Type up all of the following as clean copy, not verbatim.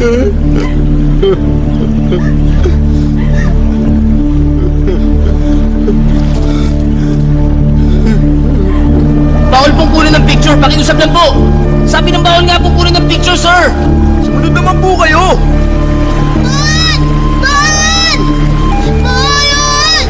Bawal pong kunin ng picture, pakiusap lang po. Sabi ng bawal nga pong kunin ng picture, sir. Sumunod naman po kayo! Bayan! Bayan! Bayan!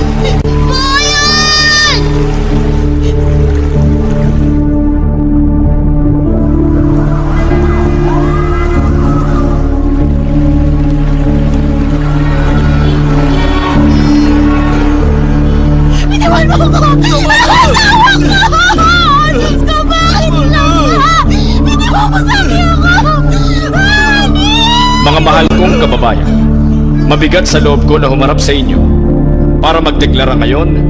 Bitiwan mo ko! Asawa ko! Diyos ko, bakit lang ba? Bitiwan mo sa akin ako! Mga mahal kong kababayan, mabigat sa loob ko na humarap sa inyo para magdeklara ngayon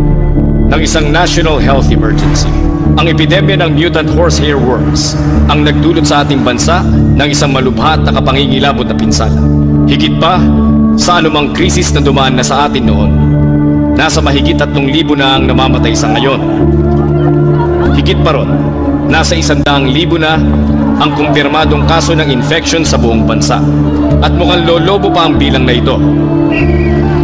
ng isang national health emergency. Ang epidemya ng mutant horsehair worms ang nagdulot sa ating bansa ng isang malubha at nakapangingilabot na pinsala. Higit pa sa anumang krisis na dumaan na sa atin noon. Nasa mahigit 3,000 na ang namamatay sa ngayon. Higit pa ron, nasa 100,000 na ang kumpirmadong kaso ng infection sa buong bansa. At mukhang lolobo pa ang bilang na ito.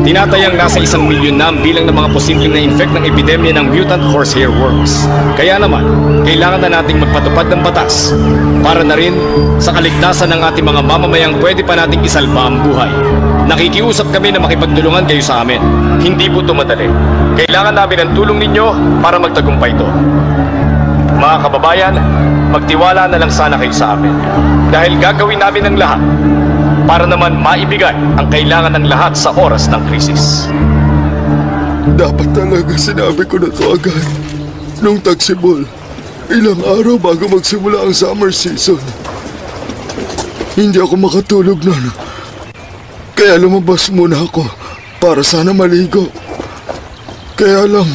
Tinatayang nasa 1,000,000 na ang bilang ng mga posibleng na-infect ng epidemya ng mutant horsehair worms. Kaya naman, kailangan na nating magpatupad ng batas para na rin sa kaligtasan ng ating mga mamamayang pwede pa nating isalba ang buhay. Nakikiusap kami na makipagtulungan kayo sa amin. Hindi po ito madali. Kailangan namin ang tulong ninyo para magtagumpay ito. Mga kababayan, magtiwala na lang sana kayo sa amin. Dahil gagawin namin ang lahat para naman maibigay ang kailangan ng lahat sa oras ng krisis. Dapat talaga sinabi ko na to agad. Nung tagsibol, ilang araw bago magsimula ang summer season. Hindi ako makatulog nun. Kaya lumabas muna ako para sana maligo. Kaya lang,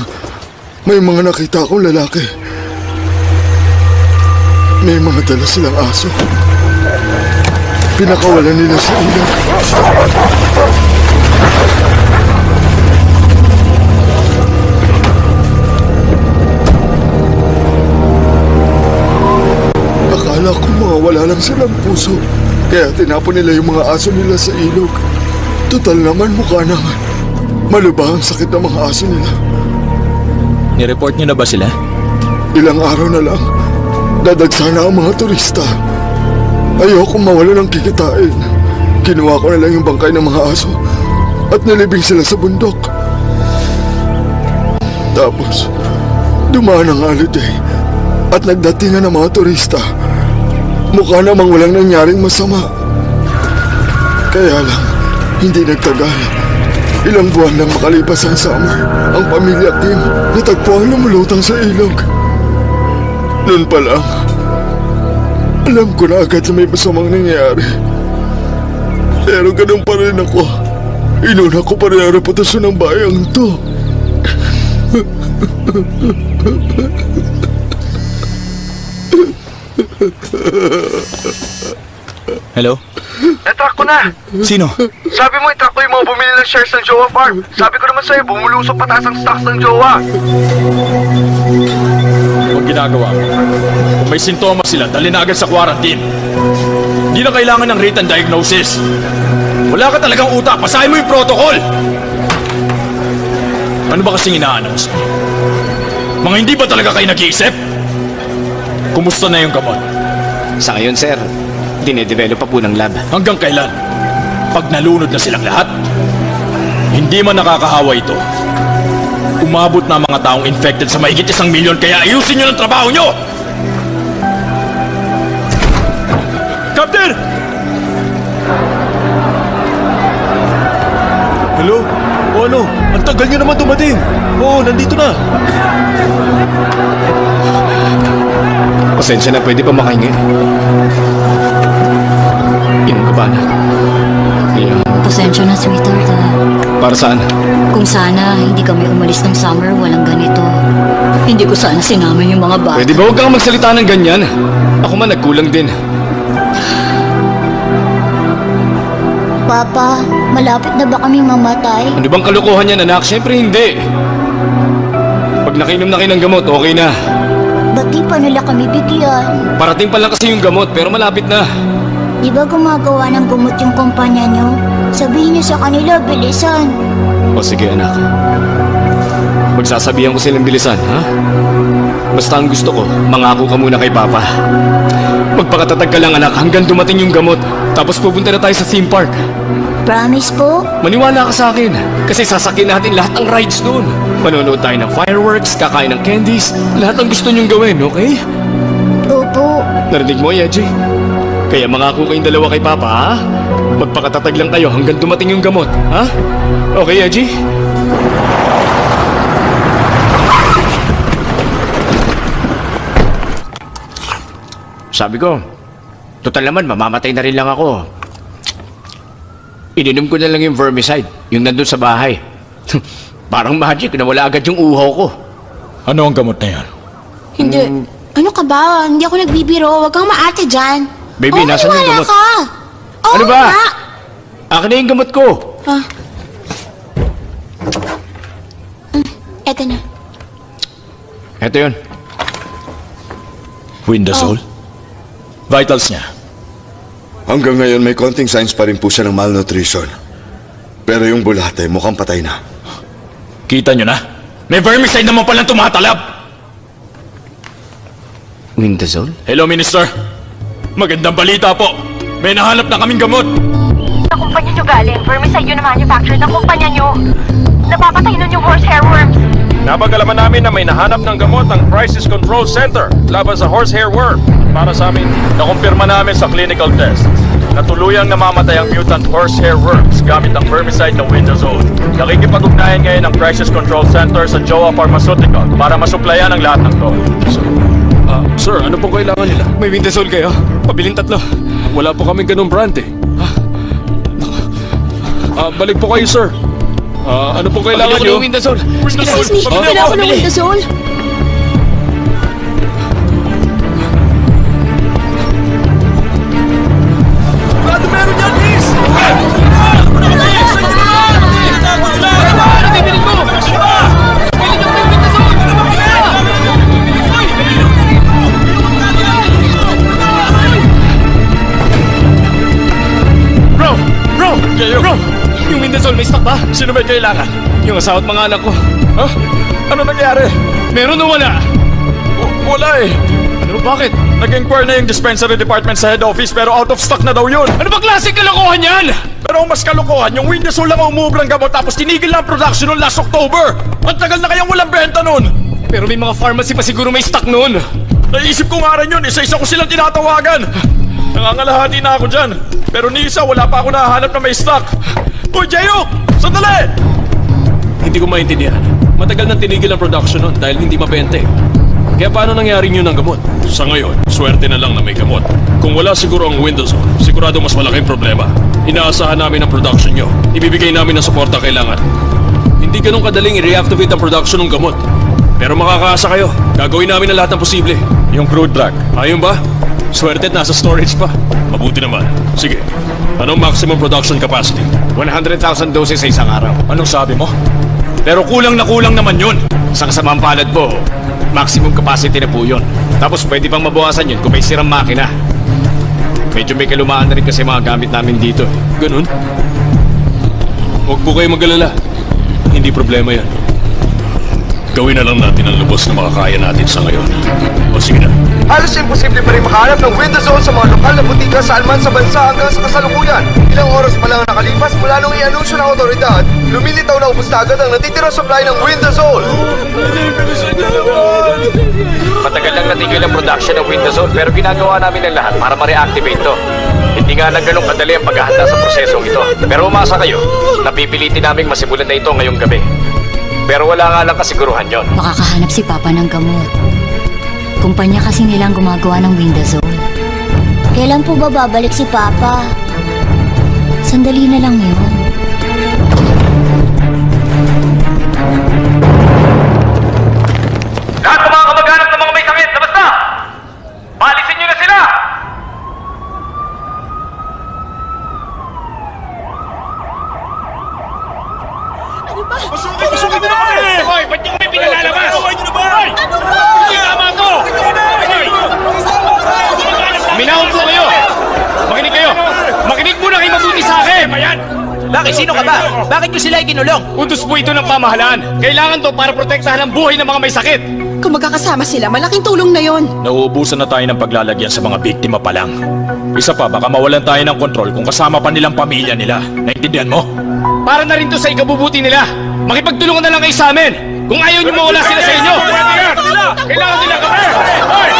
may mga nakita akong lalaki. May mga dala silang aso. Pinakawalan nila sa ilog. Akala ko mga wala lang silang puso. Kaya tinapon nila yung mga aso nila sa ilog. Total naman mukha nang malubha ang sakit ng mga aso nila. Nireport niyo na ba sila? Ilang araw na lang. Dadagsana ang mga turista. Ayoko mawala ng kikitain. Kinuha ko na lang yung bangkay ng mga aso at nilibing sila sa bundok. Tapos, dumaan ang holiday at nagdatingan ng mga turista. Mukha namang walang nangyaring masama. Kaya lang, hindi nagtagal. Ilang buwan lang makalipas ang summer, ang pamilya Kim natagpuan lumulutang sa ilog. Noon pa lang, alam ko na agad na may masamang nangyayari. Pero ganun pa rin ako. Inuna ko pa rin ang reputasyon ng bayang to. Hello? Natrack ko na! Sino? Sabi mo, itrack ko yung mga bumili ng shares ng Jowa Farm. Sabi ko naman sa'yo, bumulusok pataas ang stocks ng Jowa. Huwag ginagawa mo. Kung may sintomas sila, dali na agad sa quarantine. Hindi na kailangan ng written diagnosis. Wala ka talagang utak. Basahin mo yung protocol! Ano ba kasing ina-announce mo? Mga hindi ba talaga kayo nag-iisip? Kumusta na yung gamot? Sa ngayon, sir, dinedevelop pa po ng lab. Hanggang kailan? Pag nalunod na silang lahat? Hindi man nakakahawa ito. Umabot na ang mga taong infected sa mahigit 1,000,000, kaya ayusin nyo ng trabaho nyo! Captain! Hello? O ano? Ang tagal niyo naman dumating. Oo, nandito na. Pasensya na, pwede pa makahingi. Inom ka ba, anak? Ayan. Pasensya na, sweetheart. Para saan? Kung sana hindi kami umalis ng summer, walang ganito. Hindi ko sana sinama yung mga bata. Pwede ba huwag kang magsalita ng ganyan? Ako man nagkulang din. Papa, malapit na ba kami mamatay? Ano bang kalokohan yan, anak? Siyempre hindi. Pag nakainom na kayo ng gamot, okay na. Ba't di pa nila kami bigyan? Parating pa lang kasi yung gamot, pero malapit na. Di ba gumagawa ng gumot yung kumpanya nyo? Sabihin niyo sa kanila, bilisan. O sige anak. Magsasabihan ko silang bilisan, ha? Basta ang gusto ko, mangako ka muna kay Papa. Magpakatatag ka lang anak hanggang dumating yung gamot. Tapos pupunta na tayo sa theme park. Promise po? Maniwala ka sa akin. Kasi sasakyan natin lahat ng rides doon. Manonood tayo ng fireworks, kakain ng candies. Lahat ng gusto niyong gawin, okay? Opo. Narinig mo, Yeji? Kaya mangako kayong dalawa kay Papa, ha? Magpakatatag lang kayo hanggang dumating yung gamot, ha? Okay, Yeji? Sabi ko, total naman, mamamatay na rin lang ako. Ininom ko na lang yung vermicide, yung nandun sa bahay. Parang magic, nawala agad yung uhaw ko. Ano ang gamot na yan? Hindi. Ano ka ba? Hindi ako nagbibiro. Huwag kang maarte dyan. Baby, nasan yung maniwala gamot? ka. Ano ba? nga. Akin na yung gamot ko. Ah. Eto na. Eto yun. Windazole? Vitals niya. Hanggang ngayon may konting signs pa rin po siya ng malnutrition. Pero yung bulate mukhang patay na. Kita nyo na? May vermicide naman palang tumatalab! Windazole? Hello, Minister. Magandang balita po. May nahanap na kaming gamot. Sa kumpanya nyo galing, vermicide yun na manufactured ng kumpanya nyo. Napapatay nun yung horsehair worms. Napagalaman namin na may nahanap ng gamot ang Crisis Control Center laban sa horsehair worm. Para sa amin, nakumpirma namin sa clinical tests na tuluyang namamatay ang mutant horsehair worms gamit ang vermicide na Windazole. Nakikipag-ugnayan ngayon ang Crisis Control Center sa Joa Pharmaceutical para masuplayan ang lahat ng to. Sir, ano po kailangan nila? May Windazole kayo? Pabiling 3. Wala po kami ganung brand eh. Balik po kayo, sir. Ano po kailangan Pabili ko nyo? ng Windazole. Excuse me, Pabili kailangan ako. ko ng Windazole. Bro! Kayo. Bro! Yung Windazole, may stock ba? Sino may kailangan? Yung asawa at mga anak ko. Ha? Ano nangyari? Meron o wala? Wala eh. Ano bakit? Nag-inquire na yung dispensary department sa head office pero out of stock na daw yun. Ano ba klaseng kalokohan yan? Pero ang mas kalokohan, yung Windazole lang ang umuubrang gamot tapos tinigil na ang production noon last October. Ang tagal na kayang walang benta noon. Pero may mga pharmacy pa siguro may stock noon. Naisip ko nga rin yun, isa-isa ko silang tinatawagan. Nangangalahati na ako dyan. Pero ni isa, wala pa ako nahanap na may stock. Uy, Jayok! Sandali! Hindi ko maintindihan. Matagal nang tinigil ang production nun dahil hindi mabente. Kaya paano nangyari yun ang gamot? Sa ngayon, swerte na lang na may gamot. Kung wala siguro ang Windazole, sigurado mas malaking problema. Inaasahan namin ang production nyo. Ibibigay namin ang suporta kailangan. Hindi ganun kadaling i-reactivate ang production ng gamot. Pero makakaasa kayo. Gagawin namin ang lahat ng posible. Yung crude drug. Ayun ba? Swerte at nasa storage pa. Mabuti naman. Sige. Anong maximum production capacity? 100,000 doses sa isang araw. Anong sabi mo? Pero kulang naman yun. Sa kasamang palad po, maximum capacity na po yun. Tapos pwede pang mabawasan yun kung may sirang makina. Medyo may kalumaan na rin kasi mga gamit namin dito. Ganun? Huwag po kayo mag-alala. Hindi problema yan. Gawin na lang natin ang lubos na makakaya natin sa ngayon. O sige na. Halos imposible pa rin makahanap ng Windazole sa mga lokal na butika sa alman sa bansa hanggang sa kasalukuyan. Ilang oras pa lang ang nakalipas mula nung i-anunsyo ng otoridad, lumilitaw na ubos na agad ang natitirang supply ng Windazole. Matagal lang natigil ang production ng Windazole pero ginagawa namin ang lahat para ma-reactivate to. Hindi nga lang ganun kadali ang paghahanda sa prosesong ito. Pero umasa kayo, napipilitin naming masimulan na ito ngayong gabi. Pero wala nga lang kasiguruhan yon. Makakahanap si Papa ng gamot. Kumpanya kasi nilang gumagawa ng Windazole. Kailan po ba babalik si Papa? Sandali na lang yun. Lahat ng mga kamag-anak ng mga may sakit, labas na! Paalisin nyo na sila! Pasukin na kami! Hoy, ba't niyo kami pinalalabas? Hoy, ano ba? Ano ba? Hindi tama to! Hoy! Minahon po kayo! Makinig kayo! ba yan? Bakit? Sino ka ba? Bakit nyo sila ikinulong? Utos po ito ng pamahalaan. Kailangan to para protektahan ang buhay ng mga may sakit. Kung magkakasama sila, malaking tulong na yon. Nauubusan na tayo ng paglalagyan sa mga biktima pa lang. Isa pa, baka mawalan tayo ng kontrol kung kasama pa nilang pamilya nila. Naintindihan mo? Para na rin to sa ikabubuti nila. Makipagtulungan na lang kayo sa amin. Kung ayaw nyo mawala sila sa inyo. Kailangan nila kami. Hoy!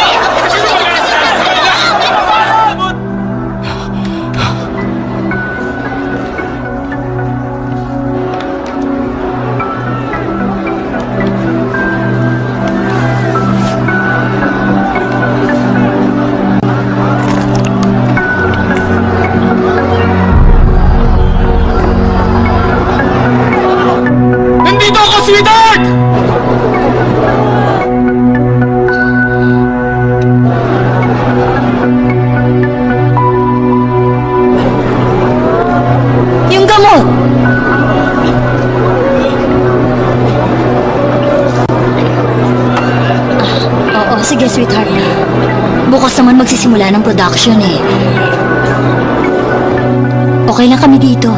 Nandito ako, sweetheart! Yung gamot! Oo, sige sweetheart. Bukas naman magsisimula ng production eh. Okay lang kami dito.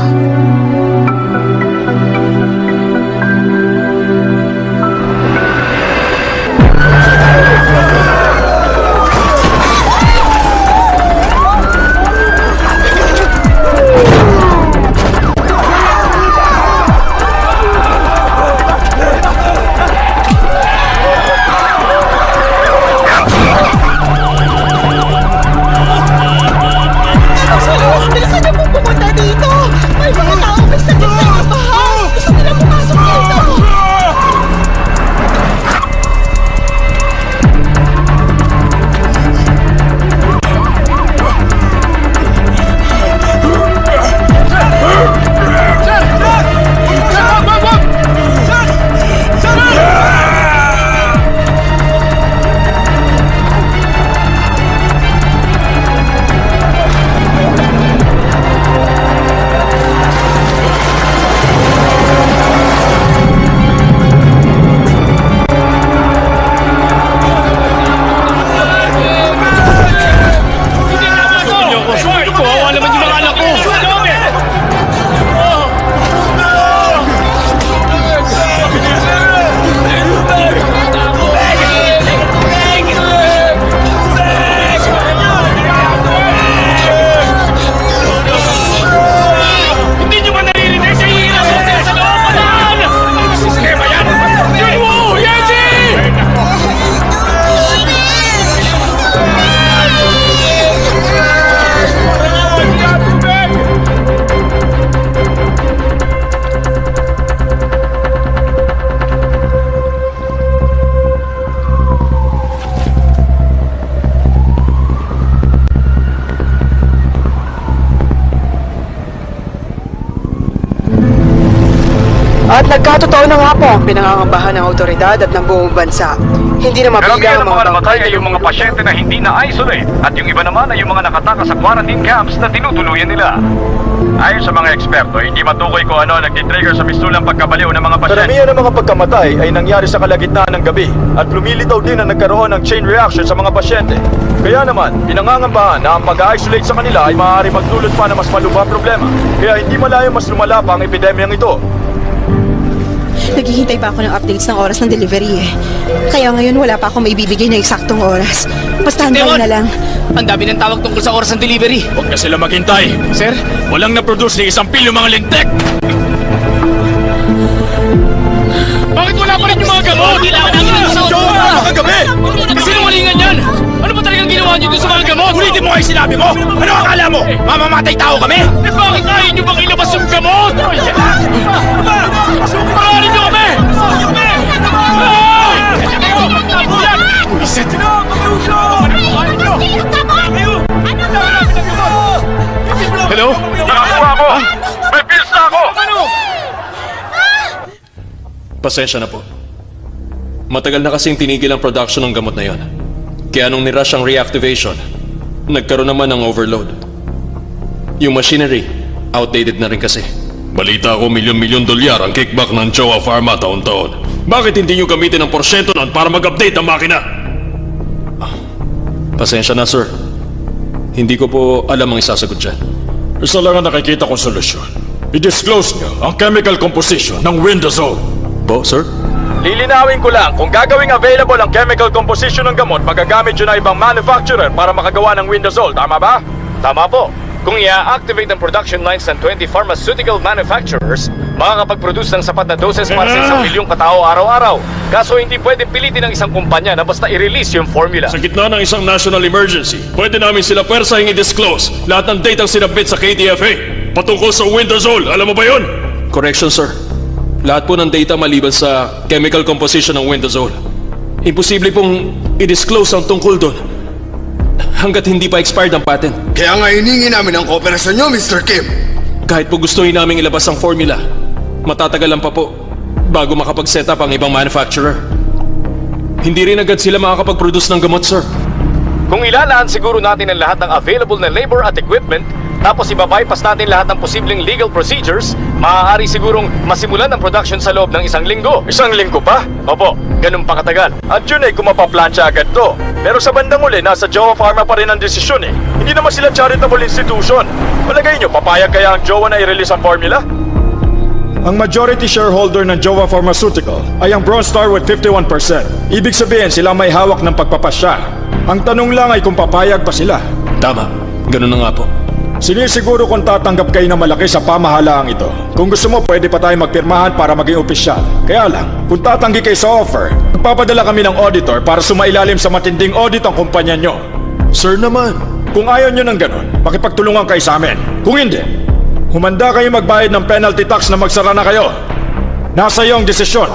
Bilisan niyo po pumunta dito! May mga tao may sakit sa inyong bahay! Gusto nila pumasok dito! Kawawa naman yung mga anak ko. Hindi nyo ba naririnig sa hirap sa loob pa saan? Ano sistema yan? Junwoo! Yeji! At nagkatotoo na nga po ang pinangangambahan ng autoridad at ng buong bansa. Hindi na mabilang ang mga namatay ay yung mga pasyente na hindi na-isolate at yung iba naman ay yung mga nakataka sa quarantine camps na tinutuluyan nila. Ayon sa mga eksperto, hindi matukoy kung ano ang nagtitrigger sa mistulang pagkabaliw ng mga pasyente. Karamihan ng mga pagkamatay ay nangyari sa kalagitnaan ng gabi at lumilitaw din na nagkaroon ng chain reaction sa mga pasyente. Kaya naman, pinangangambahan na ang pag-isolate sa kanila ay maaari magdulot pa ng mas malubhang problema. Kaya hindi malayo mas lumala pa ang epidemyang ito. Naghihintay pa ako ng updates ng oras ng delivery eh. Kaya ngayon wala pa akong maibibigay na eksaktong oras. Basta hantay Teon! na lang. Ang dami ng tawag tungkol sa oras ng delivery. Huwag na sila maghintay. Sir? Walang na-produce ni isang pilyo mga lintek. Bakit wala pa rin yung mga gamot? Kailangan namin ng sa oras. Kagabi! Sinungalingan yan! Ano ba talagang ginawa niyo dun sa mga gamot? Ulitin mo kayo sinabi mo! Ano akala mo? Mamamatay tao kami? Eh bakit ayaw niyo bang ilabas yung gamot? Pakawarin niyo kami! Wisit! Hello? Nakakuha ko! May pills na ako! Pasensya na po. Matagal na kasing tinigil ang production ng gamot na yon. Kaya nung nirush ang reactivation, nagkaroon naman ng overload. Yung machinery, outdated na rin kasi. Balita ko milyon-milyon dolyar ang kickback ng Chowa Pharma taon-taon. Bakit hindi nyo gamitin ang porsyento nun para mag-update ang makina? Pasensya na, sir. Hindi ko po alam ang isasagot dyan. Isa lang ang nakikita kong solusyon. I-disclose nyo ang chemical composition ng Windazole. Po, sir? Lilinawin ko lang, kung gagawing available ang chemical composition ng gamot, magagamit yun na ibang manufacturer para makagawa ng Windazole. Tama ba? Tama po. Kung i-activate ang production lines ng 20 pharmaceutical manufacturers, makakapag-produce ng sapat na doses para sa 1 milyong katao araw-araw. Kaso hindi pwedeng pilitin ng isang kumpanya na basta i-release yung formula. Sa gitna ng isang national emergency, pwede namin sila pwersahing i-disclose lahat ng data sinabit sa KDFA patungkol sa Windazole. Alam mo ba yun? Correction, sir. Lahat po ng data maliban sa chemical composition ng Windazole. Imposible pong i-disclose ang tungkol doon hanggat hindi pa expired ang patent. Kaya nga hiningi namin ang kooperasyon nyo, Mr. Kim. Kahit po gustuhin namin ilabas ang formula, matatagalan pa po bago makapag-set up ang ibang manufacturer. Hindi rin agad sila makakapag-produce ng gamot, sir. Kung ilalaan siguro natin ang lahat ng available na labor at equipment, tapos ibabypass natin lahat ng posibleng legal procedures, maaari sigurong masimulan ang production sa loob ng 1 linggo. 1 linggo pa? Opo, ganun pa katagal. At yun ay kung mapaplansya agad to. Pero sa bandang uli, nasa Jowa Pharma pa rin ang desisyon eh. Hindi naman sila charitable institution. Palagay nyo, papayag kaya ang Jowa na i-release ang formula? Ang majority shareholder ng Jova Pharmaceutical ay ang Bronze Star with 51%. Ibig sabihin sila may hawak ng pagpapasya. Ang tanong lang ay kung papayag pa sila. Tama. Ganun na nga po. Sinisiguro kung tatanggap kayo na malaki sa pamahalaang ito. Kung gusto mo, pwede pa tayo magpirmahan para maging opisyal. Kaya lang, kung tatanggi kayo sa offer, magpapadala kami ng auditor para sumailalim sa matinding audit ang kumpanya nyo. Sir naman. Kung ayaw nyo ng ganun, makipagtulungan kayo sa amin. Kung hindi, humanda kayo magbayad ng penalty tax na magsara na kayo. Nasa iyo ang desisyon.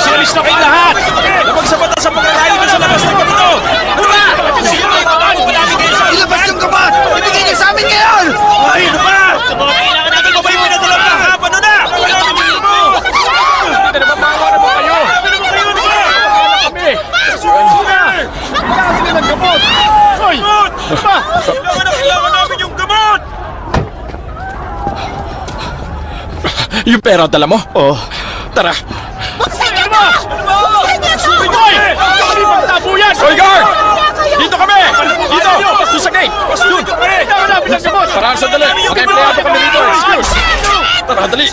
Sialis na kayo lahat! Napagsabatan sa pagkakain sa labas ng ganito! Hurra! Ilabas yung gabat! Ibigay niyo sa amin ngayon! Ay, ano ba? Kailangan natin ko ba yung pinadalang kahapon na na? Hindi na napapawa na ba kayo? Kami! Kailangan nila ng gamot! Hoy! Ba? Kailangan namin yung gamot! Yung pera dala mo? Oo. Tara! Hoy, guard! Dito kami! Dito! Doon sa gate! Doon! Kailangan namin ng gamot! Parang sandali! Mag-empleyado kami dito! Excuse! Tara, dali!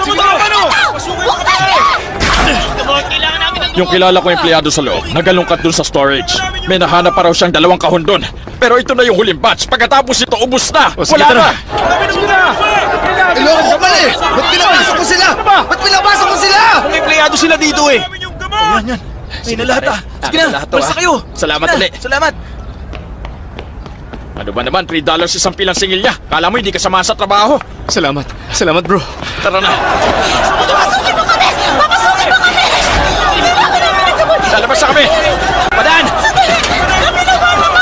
Yung kilala ko empleyado sa loob, nagalungkat dun sa storage. May nahanap pa raw siyang 2 kahon dun. Pero ito na yung huling batch. Pagkatapos ito, ubus na! Wala na! Iloko ko mali! Ba't pinapasok mo sila? Ba't pinapasok mo sila? Kung empleyado sila dito eh. Ayan, yan. May na lahat ah. Sige na, basta kayo. Salamat ulit. Salamat. Ano ba naman, $3 isang pilang singil niya? Kala mo hindi ka sama sa trabaho? Salamat. Salamat, bro. Tara na! Papasukin mo kami! Papasukin mo kami! Lalabas na kami! Padaan! Huwag ka na umiyak. Ano ba?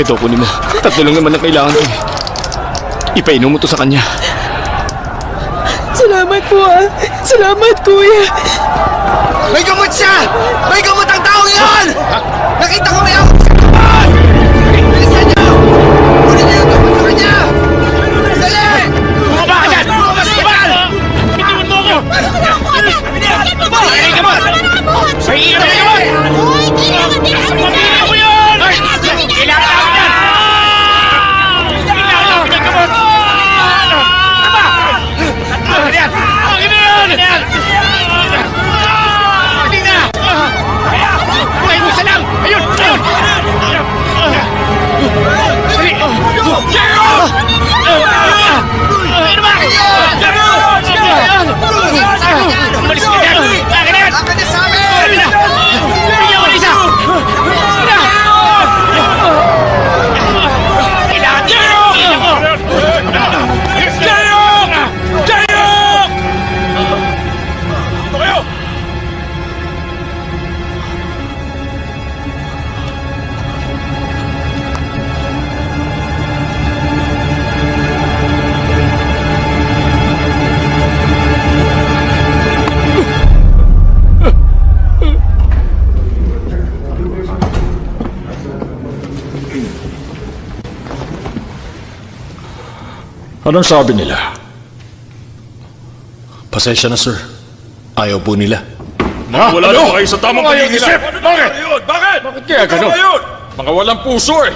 Ito, kunin mo. 3 lang naman ang kailangan ko. Ipainom mo to sa kanya. Salamat po ah. Salamat kuya. May gamot siya! May gamot ang tao yan! Nakita ko may ako sa gamot! Bilisan niyo! Kunin niyo yung gamot sa kanya! Dali! Bumaba ka dyan! Bumaba! Bitiwan mo ako! Ay, gamot! Ay, gamot! Uy, kailangan din namin Pamilya ko yun! Kailangan namin yan! Kailangan namin ng gamot! Ano ba? Ano yan? Ano yan? Hindi na! Buhay mo isa lang! Ayun! Ayun! Anong sabi nila? Pasensya na, sir. Ayaw po nila. Wala na ba kayo sa tamang pag-iisip? Bakit? Bakit? Bakit kaya ganun? Tama yun! Mga walang puso eh!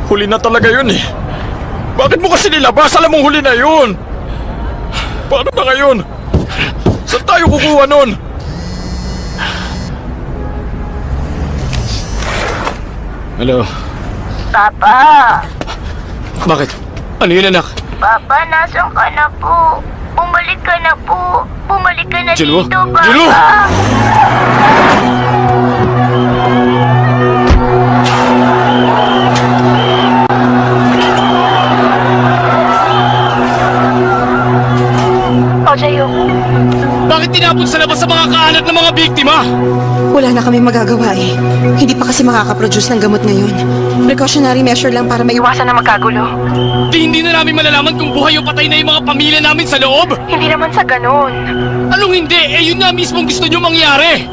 Huli na talaga yun eh. Bakit mo kasi nilabas? Alam mong huli na yun. Paano na ngayon? Saan tayo kukuha nun? Hello? Papa! Bakit? Ano yun, anak? Papa, nasan ka na po? Bumalik ka na po. Bumalik ka na Julu? dito, Papa. Julu! O, Jayo. Bakit tinapon sa labas sa mga kaanak ng mga biktima? Wala na kami magagawa eh. Hindi pa kasi makakaproduce ng gamot ngayon. Precautionary measure lang para maiwasan na magkagulo. Hindi na namin malalaman kung buhay o patay na yung mga pamilya namin sa loob. Hindi naman sa ganun. Anong hindi? Eh yun nga mismo gusto nyo mangyari.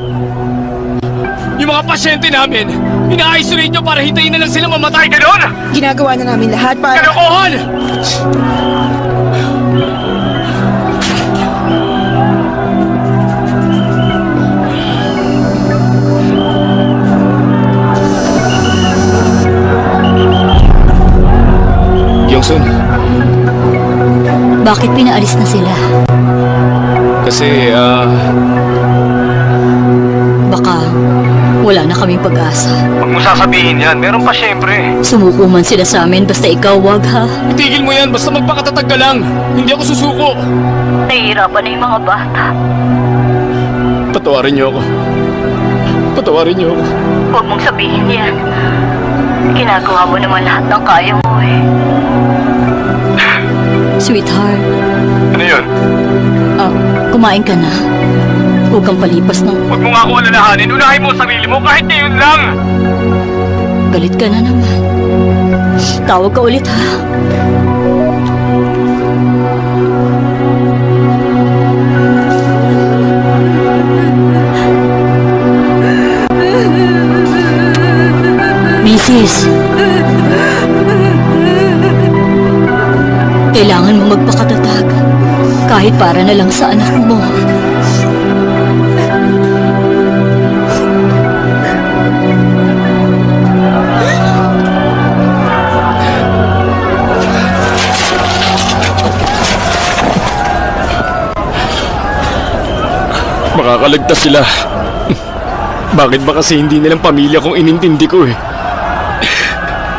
Yung mga pasyente namin, ina-isolate nyo para hintayin na lang sila mamatay. Ganon! Ginagawa na namin lahat para... Kalokohan! Yongsun, Bakit pinaalis na sila? kasi, Baka wala na kaming pag-asa. Huwag mo sasabihin yan. Meron pa syempre. Sumuko man sila sa amin, basta ikaw wag ha. Itigil mo yan, basta magpakatatag ka lang. Hindi ako susuko. Nahihirapan na yung mga bata. patawarin niyo ako. Patawarin niyo ako. Huwag mong sabihin yan. Ginagawa mo naman lahat ng kaya mo eh. Sweetheart, Ano yun? kumain ka na. Huwag kang palipas ng... Huwag mo nga ako alalahanin. Unahin mo ang sarili mo kahit ngayon lang. Galit ka na naman. Tawag ka ulit ha. Mrs. Kailangan mo magpakatatag. Kahit para na lang sa anak mo. Makakaligtas sila. Bakit ba kasi hindi nilang pamilya kung inintindi ko eh?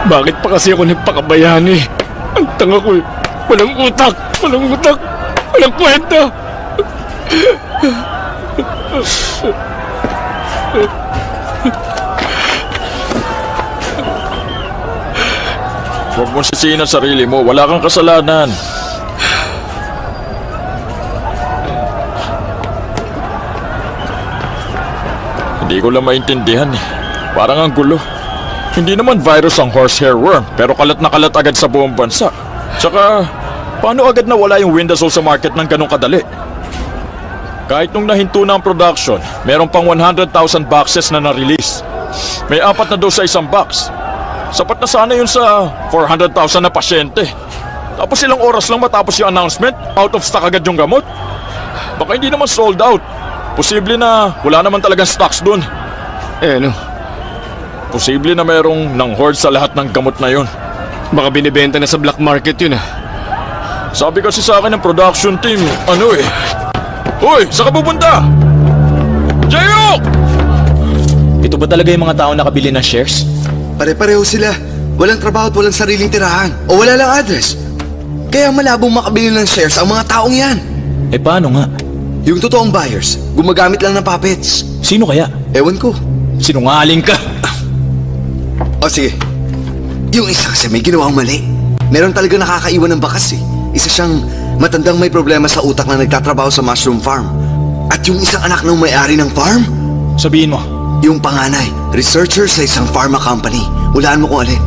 Bakit pa kasi ako nagpakabayani? Ang tanga ko eh. Walang utak! Walang utak! Walang kwenta! Huwag mong sisihin ang sarili mo. Wala kang kasalanan. Hindi ko lang maintindihan eh. Parang ang gulo. Hindi naman virus ang horsehair worm, pero kalat na kalat agad sa buong bansa. Tsaka, paano agad nawala yung Windasol sa market ng ganong kadali? Kahit nung nahinto na ang production, meron pang 100,000 boxes na na-release. May 4 na daw sa isang box. Sapat na sana yun sa 400,000 na pasyente. Tapos ilang oras lang matapos yung announcement, out of stock agad yung gamot. Baka hindi naman sold out. Posible na wala naman talagang stocks dun. Eh ano? Posible na mayroong nang-hoard sa lahat ng gamot na yun. Baka binibenta na sa black market yun ah. Sabi kasi sa akin ng production team, ano eh. Hoy, saan ka pupunta? Jayok! Ito ba talaga yung mga tao nakabili ng shares? Pare-pareho sila. Walang trabaho at walang sariling tirahan. O wala lang address. Kaya malabong makabili ng shares ang mga taong yan. Eh paano nga? Yung totoong buyers, gumagamit lang ng puppets. Sino kaya? Ewan ko. Sinungaling ka! O sige. Yung isa kasi may ginawang mali. Meron talaga nakakaiwan ng bakas eh. Isa siyang matandang may problema sa utak na nagtatrabaho sa mushroom farm. At yung isang anak ng may-ari ng farm, Sabihin mo. yung panganay, researcher sa isang pharma company. Hulaan mo kung alin.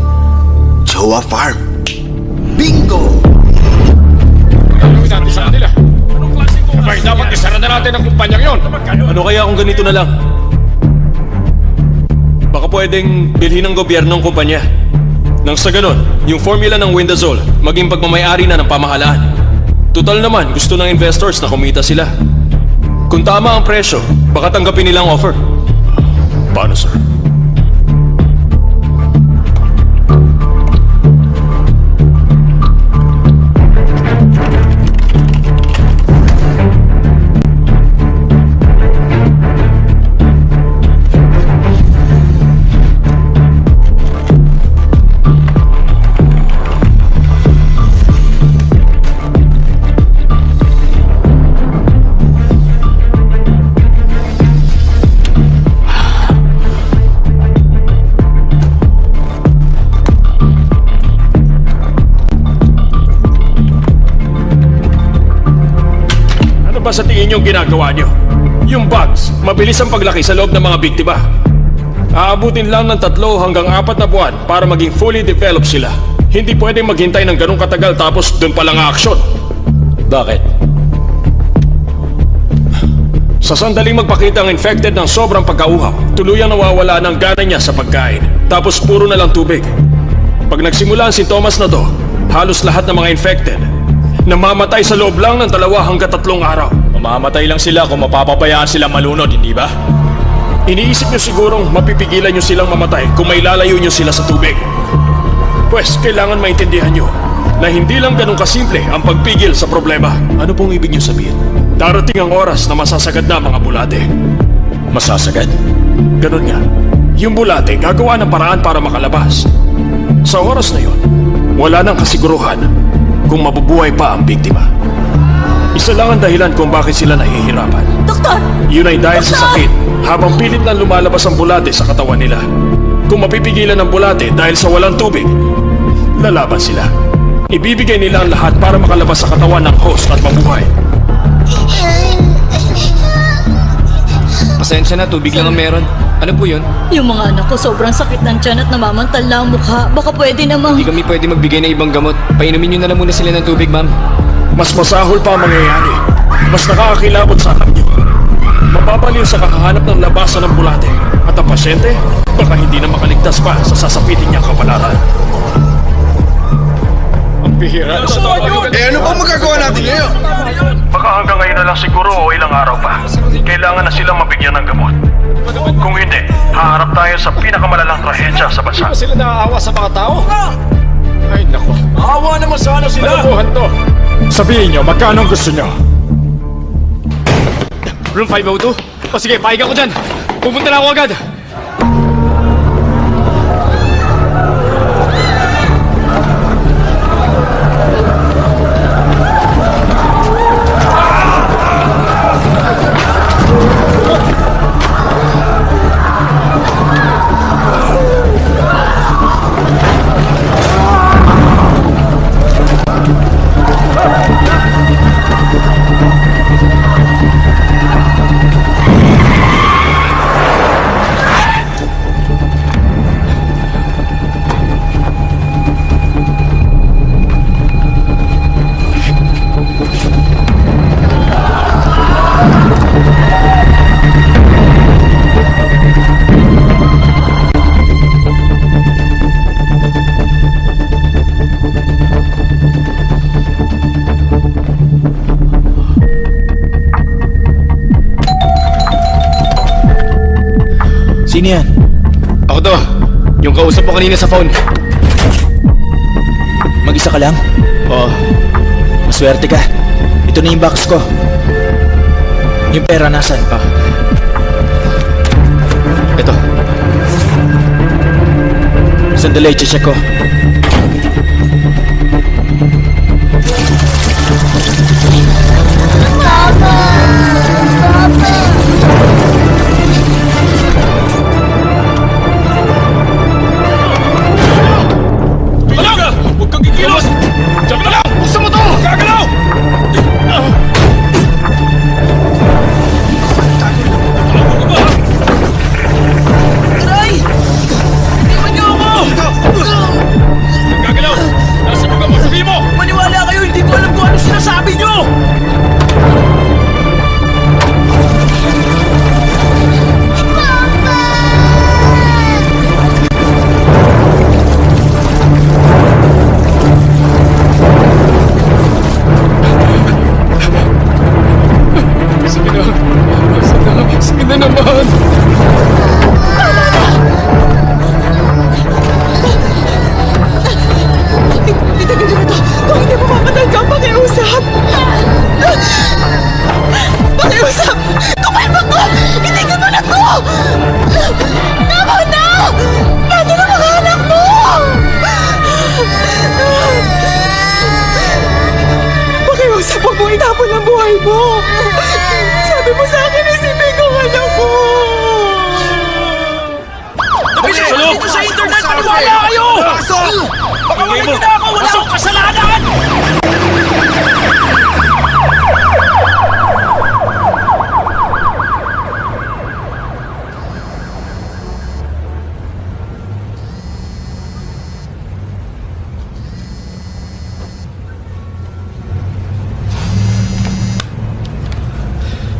Jowa Farm. Bingo! Gagawin natin sa kanila. Abay, dapat isara na natin ang kumpanyang yon. Ano kaya kung ganito na lang? Baka pwedeng bilhin ng gobyerno ng kumpanya. Nang sa ganon, yung formula ng Windazole maging pagmamayari na ng pamahalaan. Total naman, gusto ng investors na kumita sila. Kung tama ang presyo, baka tanggapin nilang offer. Paano, sir? Ano ba sa tingin niyo ginagawa niyo? Yung bugs, mabilis ang paglaki sa loob ng mga biktima. Aabutin lang ng 3 hanggang 4 na buwan para maging fully developed sila. Hindi pwedeng maghintay ng ganong katagal tapos doon pa lang aaksyon. Bakit? Sa sandaling magpakita ang infected ng sobrang pagkauhaw, tuluyang nawawala ng gana niya sa pagkain. Tapos puro na lang tubig. Pag nagsimula ang sintomas na to, halos lahat ng mga infected namamatay sa loob lang ng 2 hanggang 3 araw. Mamamatay lang sila kung mapapabayaan sila malunod, hindi ba? Iniisip nyo sigurong mapipigilan nyo silang mamatay kung may lalayo nyo sila sa tubig. Pwes, kailangan maintindihan nyo na hindi lang ganun kasimple ang pagpigil sa problema. Ano pong ibig niyo sabihin? Darating ang oras na masasagad na mga bulate. Masasagad? Ganun nga. Yung bulate gagawa ng paraan para makalabas. Sa oras na yon, wala nang kasiguruhan kung mabubuhay pa ang biktima. Isa lang ang dahilan kung bakit sila nahihirapan. Doktor! Yun ay dahil sa sakit habang pilit na lumalabas ang bulate sa katawan nila. Kung mapipigilan ang bulate dahil sa walang tubig, lalaban sila. Ibibigay nila ang lahat para makalabas sa katawan ng host at mabuhay. Pasensya na, tubig lang ang meron. Ano po yun? Yung mga anak ko sobrang sakit ng tiyan at namamantal na ang mukha. Baka pwede namang... Hindi kami pwede magbigay ng ibang gamot. Painumin nyo na lang muna sila ng tubig, ma'am. Mas masahol pa ang mangyayari. Mas nakakakilabot sa alam nyo. Mapapaliw sa kakahanap ng labasan ng bulate. At ang pasyente, baka hindi na makaligtas pa sa sasapitin niyang kapalaran. Ang bihira na sa tao. ano ba magagawa natin ngayon? Baka hanggang ngayon na lang siguro o ilang araw pa. Kailangan na silang mabigyan ng gamot. Kung hindi, haharap tayo sa pinakamalalang trahedya sa bansa. Ba sila naaawa sa mga tao? Ay, nako. Awa naman sana sila! Malabuhan to. Sabihin nyo, magkano ang gusto nyo? Room 502? O sige, pahiga ko dyan. Pupunta na ako agad. Sino yan? Ako to. Yung kausap mo kanina sa phone. Mag-isa ka lang? Oo. Maswerte ka. Ito na yung box ko. Yung pera nasan? Ito. Sandali, check ko. Huwag kang kikilos! Diyan ka lang! Buksan mo to! Gagalaw! Aray! Tingnan niyo ako! itapon ang buhay mo. Sabi mo sa akin, isipin ko ang anak ko. Sa loob! Sa internet! Maniwala kayo! Baka makinig na ako! Wala akong kasalanan!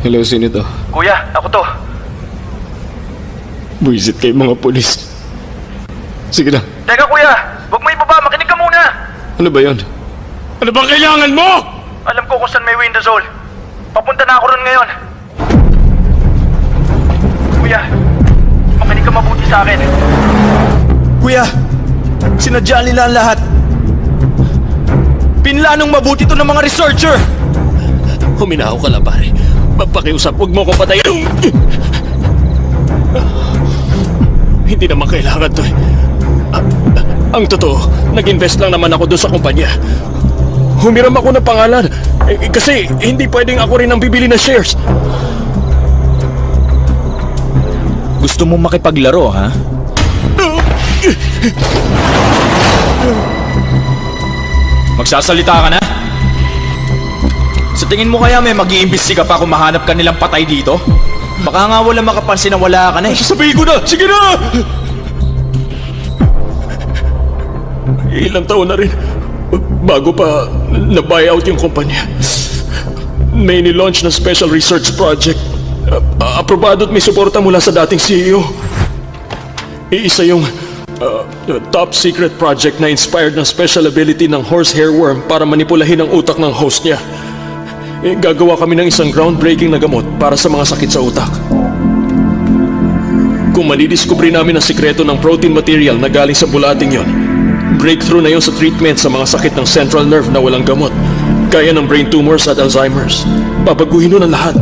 Hello, sino to? Kuya, ako to. Buisit kayo mga polis. Sige na, Teka kuya, huwag mo ibaba, makinig ka muna. ano ba yon? Ano bang kailangan mo? Alam ko kung saan may window zone. Papunta na ako ron ngayon. Kuya, makinig ka mabuti sa akin. Kuya, sinadya nila ang lahat. Pinlanong mabuti to ng mga researcher. Huminaw ka lang, pare. Magpakiusap, huwag mo ko patayin. Hindi naman kailangan to eh. Ang totoo, nag-invest lang naman ako doon sa kumpanya. Humiram ako ng pangalan. Kasi hindi pwedeng ako rin ang bibili ng shares. Gusto mo makipaglaro, ha? Magsasalita ka na? Sa tingin mo kaya may mag-iimbestiga pa kung mahanap ka nilang patay dito? Baka nga wala makapansin na wala ka na eh. Sasabihin ko na! Sige na! Ilang taon na rin bago pa na-buyout yung kumpanya. May ni-launch na special research project. Aprobado at may suporta mula sa dating CEO. Iisa yung top secret project na inspired ng special ability ng horsehair worm para manipulahin ang utak ng host niya. Gagawa kami ng isang groundbreaking na gamot para sa mga sakit sa utak. Kung manidiskubre namin ang sikreto ng protein material na galing sa bulating yon, breakthrough na yon sa treatment sa mga sakit ng central nerve na walang gamot, gaya ng brain tumors at Alzheimer's. Babaguhin nun ang lahat.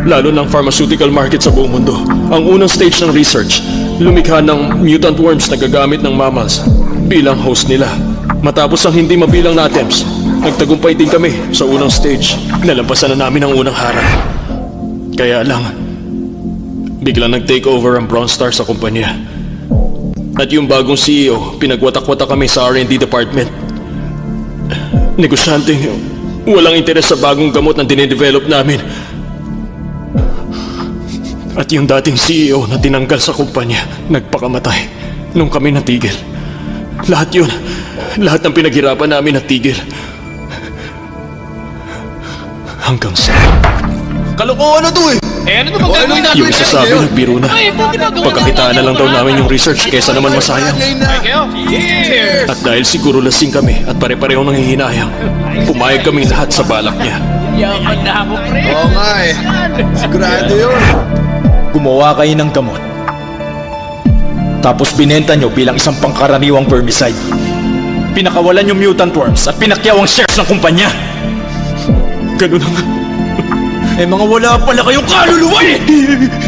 Lalo ng pharmaceutical market sa buong mundo. Ang unang stage ng research, lumikha ng mutant worms na gagamit ng mammals bilang host nila. Matapos ang hindi mabilang na attempts, nagtagumpay din kami sa unang stage. Nalampasan na namin ang unang harap. Kaya lang, biglang nag-take over ang Bronze Star sa kumpanya. At yung bagong CEO, pinagwatak-watak kami sa R&D department. Negosyanteng walang interes sa bagong gamot na dinidevelop namin. At yung dating CEO na tinanggal sa kumpanya, nagpakamatay nung kami natigil. Lahat yun, lahat ng pinaghirapan namin natigil. Hanggang sa... Kalokohan na to eh! Ano naman gagawin natin? Yung isa sabi nagbiru na. Pagkakitaan na lang daw namin yung research kesa naman masayang. At dahil siguro lasing kami at pare-pareho nanghihinayang, pumayag kaming lahat sa balak niya. Yaman na ako, pre. Oo nga eh. Sigurado yun. Gumawa kayo ng gamot. Tapos binenta nyo bilang isang pangkaraniwang vermicide. Pinakawalan yung mutant worms at pinakyaw ang shares ng kumpanya. Ganun ang... Eh mga wala pala kayong kaluluwa eh!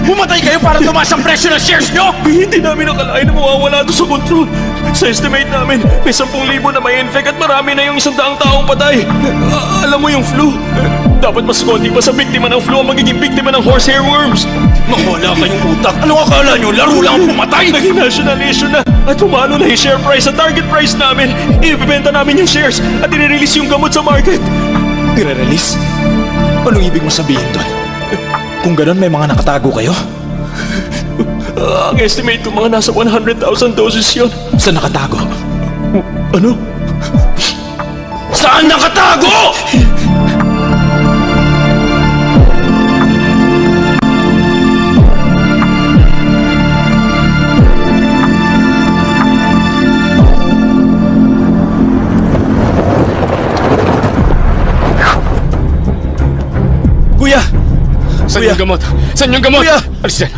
Pumatay kayo para tumaas ang presyo ng shares nyo! Hindi namin nakalain na mawawala ito sa control. Sa estimate namin, may 10,000 na may infect at marami na yung 100 taong patay. Alam mo yung flu? Dapat mas konti pa sa biktima ng flu ang magiging biktima ng horsehair worms. Mawala kayong utak! Anong akala nyo? Laro lang ang pumatay! Naging national issue na at pumalo na yung share price sa target price namin. Ibibenta namin yung shares at i-release yung gamot sa market. I-release? Anong ibig mo sabihin doon? Kung ganun, may mga nakatago kayo? Ang estimate ko mga nasa 100,000 doses yun. Saan nakatago? Ano? Saan nakatago?! Kuya! Saan yung gamot? Saan yung gamot? Kuya! Alisan!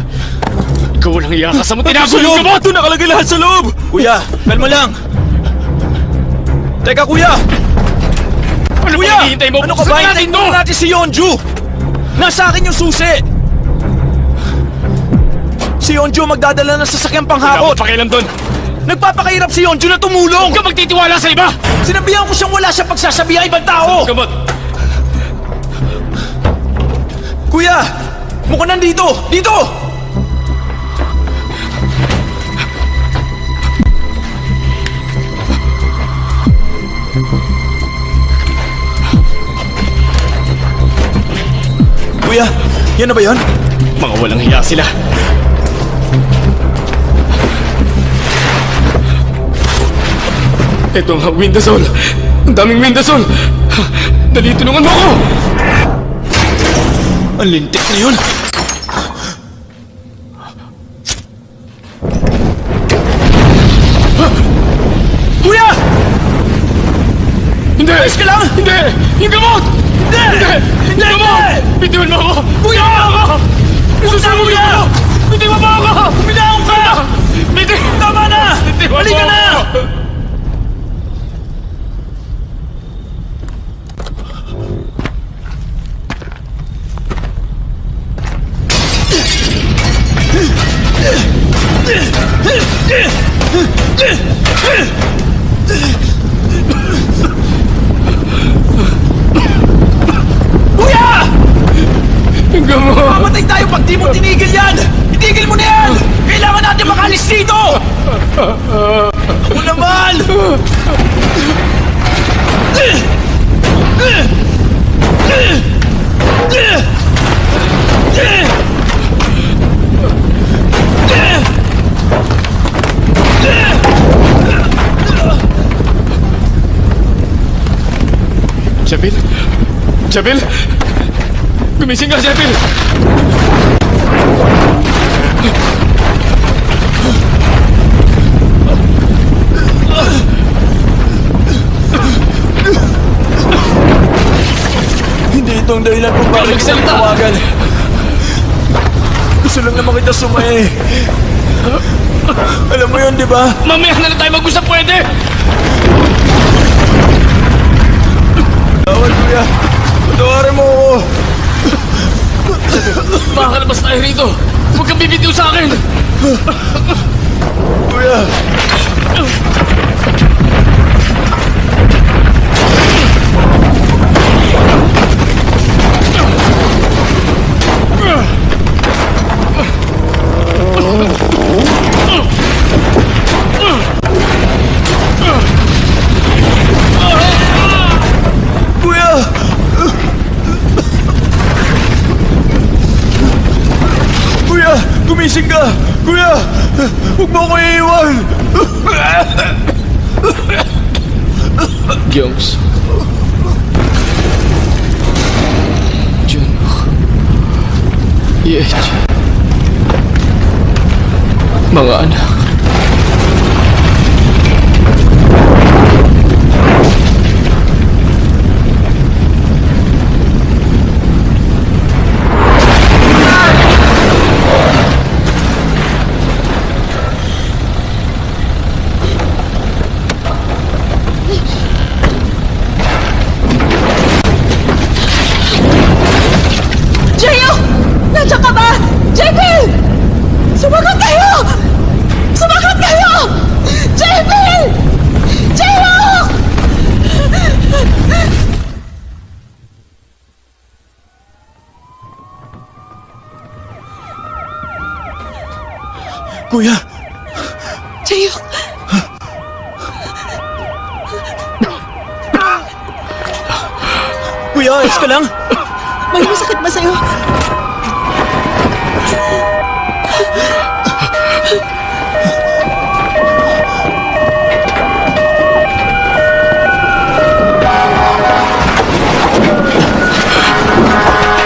Ikaw walang iyakas mo tinago yung gamot! Ito nakalagay lahat sa loob! Kuya! Kalma lang! Teka, kuya! Ano Kuya! ba hinihintay mo? Ano ka ba? Saan Hintayin natin mo natin si Yeonju! Nasa akin yung susi! Si Yeonju magdadala ng sasakyang Wala panghakot! akong pakialam doon! Nagpapakahirap si Yonju na tumulong! Huwag ka magtitiwala sa iba! Sinabihan ko siyang wala siyang pagsasabihan ibang tao! Gamot! Kuya! Mukhang nandito! Dito! Kuya, yan na ba yan? Mga walang hiya sila. Ito nga, Windasol. Ang daming Windasol. Dali, tulungan mo ako! Ang lintik na yun! Kuya! Hindi! Ayos ka lang! Hindi! Yung gamot! Hindi! Hindi! Yung gamot! Bitiwan mo ako! Kuya! Bitiwan mo ako! Isusunod Kuya! mo! Bitiwan mo ako! Binaon ka! Tama na! Bitiwan mo Halika na! ako! Kuya! Yung gamot! Mamatay tayo pag di mo tinigil yan! Itigil mo na yan! Kailangan natin makalis dito! Ako naman! Jabil? Jabil? Gumising ka, Jabil! Hindi itong dahilan kung bakit kita Magsalita! tawagan. Gusto lang naman kita sumae. Alam mo yun, di ba? Mamaya na lang tayo mag-usap, pwede! Tawad, kuya. Patawarin mo ako. Makakalabas tayo rito! Huwag kang bibitiw sa akin! Kuya. Kuya! Kuya! Gumising ka! Kuya! Huwag mo ako iiwan! Gyoms. Junok. Yej. Mga anak. Jayo! Nandiyan ka ba? JP! Sumagot kayo! Sumagot kayo! JP! Jayo! Kuya! Jayo! Kuya, ayos ka lang? May masakit ba sa'yo?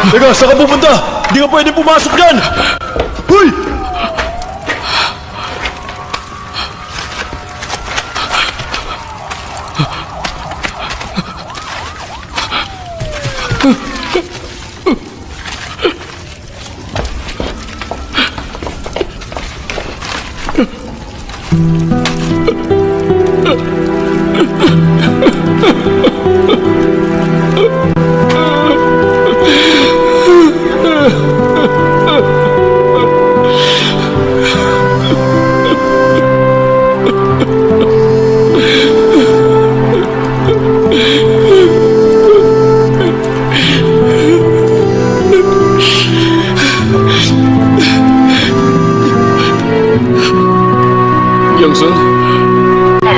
Teka, saan ka pupunta? Hindi ka pwede pumasok dyan! Hoy!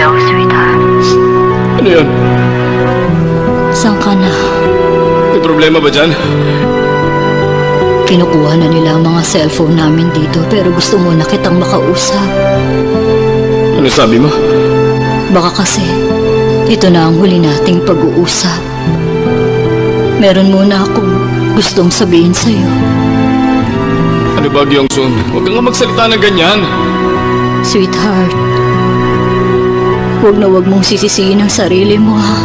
Hello, sweetheart. Ano yun? Saan ka na? May problema ba dyan? Kinukuha na nila ang mga cellphone namin dito pero gusto mo na kitang makausap. Ano sabi mo? Baka kasi ito na ang huli nating pag-uusap. Meron muna akong gustong sabihin sa'yo. Ano ba, Gyeongsun? Huwag kang nga magsalita ng ganyan. Sweetheart, huwag mong sisisihin ang sarili mo, ha?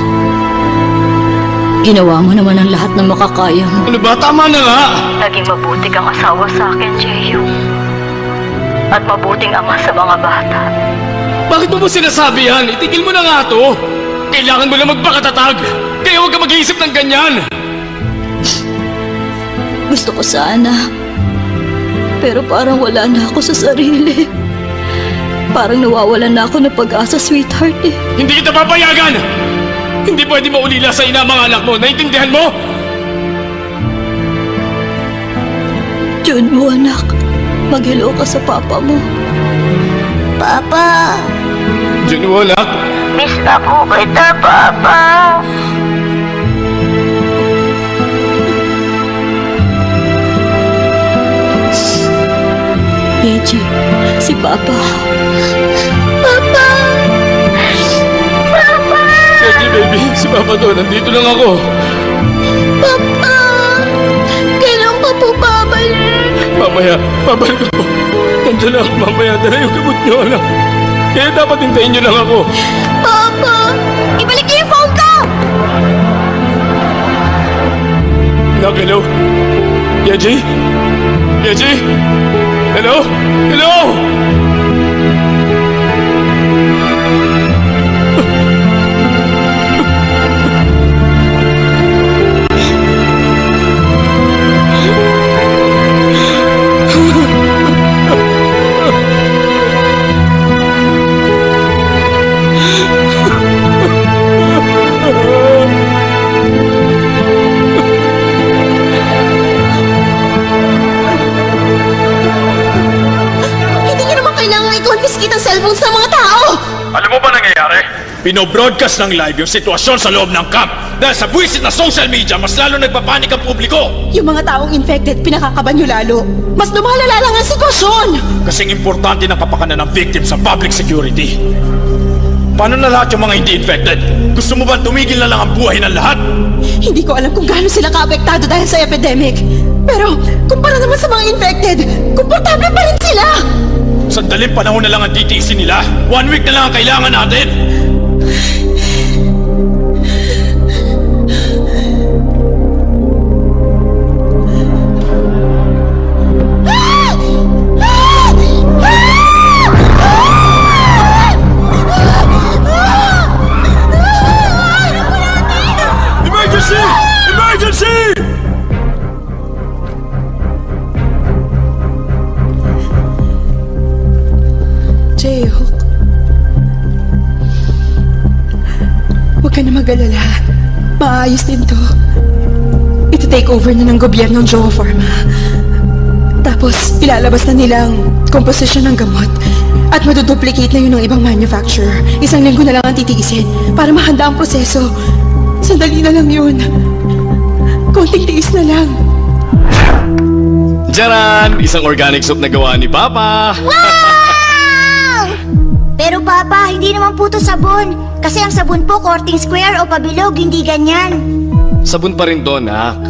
Ginawa mo naman ang lahat ng makakaya mo. Ano ba? Tama na nga! Naging mabuti kang asawa sa akin, Jaehyung. At mabuting ama sa mga bata. Bakit mo sinasabi yan? Itigil mo na nga to! Kailangan mo lang magpakatatag! Kaya huwag ka mag-iisip ng ganyan! Gusto ko sana. Pero parang wala na ako sa sarili. Parang nawawalan na ako ng pag-asa, sweetheart, eh. Hindi kita papayagan! Hindi pwede maulila sa ina mga anak mo. Naintindihan mo? Junwoo, anak. Mag-hello ka sa papa mo. Papa! Junwoo, anak. Miss na po kita, Papa. Yeji, si Papa. Papa! Papa! Sige, baby. Si Papa to. Nandito lang ako. Papa! Kailan pa po babalik? Mamaya. Babalik ako. Nandiyan lang. Mamaya. Dala yung gamot niyo, anak. Kaya dapat hintayin niyo lang ako. Papa! Ibalik niyo yung phone ko! Anak, hello? Yeji? Yeji? Hello? Hello? Hindi niyo naman kailangan i-confiscate ang cellphones ng mga tao! Alam mo ba nangyayari? Pino-broadcast ng live yung sitwasyon sa loob ng camp. Dahil sa buwisit na social media, mas lalo nagpapanik ang publiko. Yung mga taong infected, pinakakaban nyo lalo. Mas lumalala lang ang sitwasyon! Kasing importante ng kapakanan ng victim sa public security. Paano na lahat yung mga hindi infected? Gusto mo ba tumigil na lang ang buhay ng lahat? Hindi ko alam kung gaano sila kaapektado dahil sa epidemic. Pero, kumpara naman sa mga infected, komportable pa rin sila! Sandaling panahon na lang ang titiisin nila. 1 week na lang ang kailangan natin. Emergency! Emergency! Jaehook. Huwag ka na mag-alala. Maayos din to. Ito take over na ng gobyerno ng Joe Pharma. Tapos, ilalabas na nilang komposisyon ng gamot. At maduduplicate na yun ng ibang manufacturer. 1 linggo na lang ang titiisin para mahanda ang proseso. Sandali na lang yun. Konting tiis na lang. Jaran! Isang organic soup na gawa ni Papa! Pero Papa, hindi naman po to sabon. Kasi ang sabon po, korting square o pabilog, hindi ganyan. Sabon pa rin to, nak.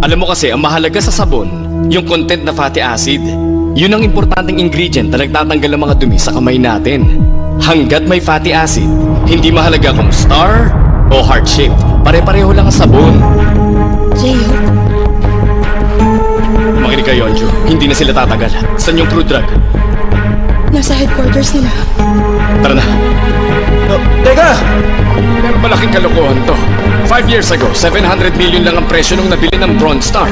Alam mo kasi, ang mahalaga sa sabon, yung content na fatty acid. Yun ang importanteng ingredient na nagtatanggal ng mga dumi sa kamay natin. Hanggat may fatty acid, hindi mahalaga kung star o heart-shaped. Pare-pareho lang ang sabon. Jaehook, Makinig ka, Yeonju. Hindi na sila tatagal. Saan yung crude drug? Nasa headquarters nila. Tara na. Teka! Pero malaking kalokohan to. 5 years ago, 700 million lang ang presyo nung nabili ng Bronze Star.